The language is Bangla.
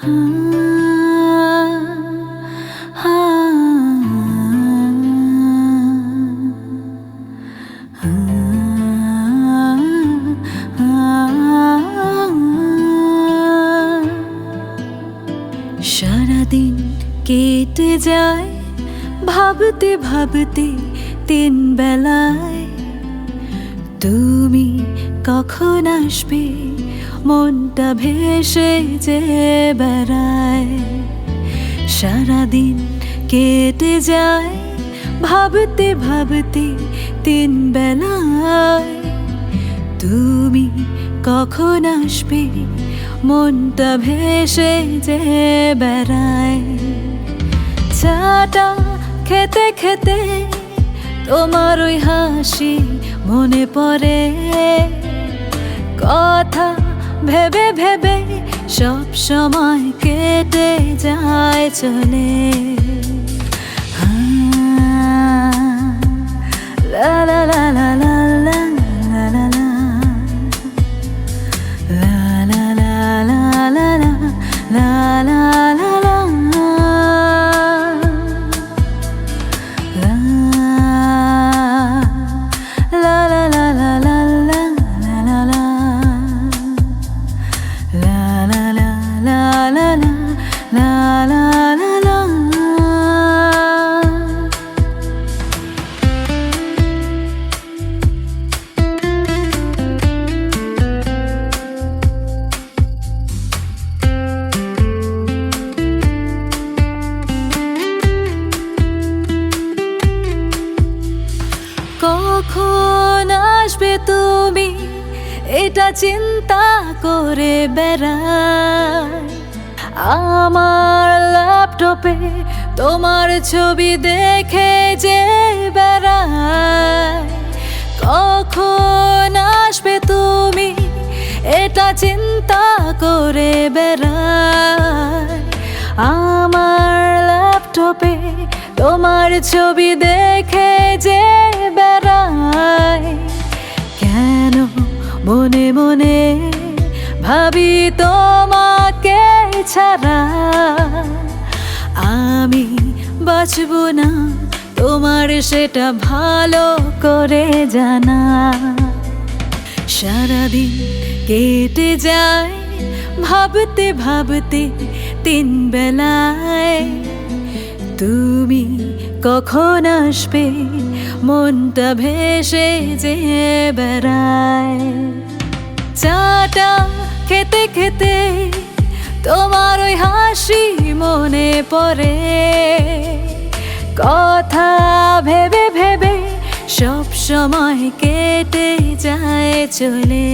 সারাদিন কেটে যায় ভাবতে ভাবতে তিন বেলায়, তুমি কখন আসবে মনটা ভেসে যে বেড়ায়। সারাদিন কেটে যায় ভাবতে ভাবতে তিন বেলায়, তুমি কখন আসবে মনটা ভেসে যে বেড়ায়। চাটা খেতে খেতে তোমার ওই হাসি মনে পড়ে, কথা ভেবে ভেবে সব সময় কেটে যায় চলে। লা লা লা লা লা লা লা লা লা লা লা লা লা লা। কখন আসবে তুমি এটা চিন্তা করে বেড়াই। আমার ল্যাপটপে তোমার ছবি দেখে যে বেড়াই। কখন আসবে তুমি এটা চিন্তা করে বেড়াই। আমার ল্যাপটপে তোমার ছবি দেখে যে বেড়াই। কেন মনে মনে ভাবি তোমাকে ছাড়া আমি বাঁচব না, তোমার সেটা ভালো করে জানা। সারাদিন কেটে যায় ভাবতে ভাবতে তিন বেলায়, তুমি কখন আসবে মনটা ভেসে যে বেড়ায়। চাটা খেতে খেতে তোমার ওই হাসি মনে পড়ে, কথা ভেবে ভেবে সব সময় কেটে যায় চলে।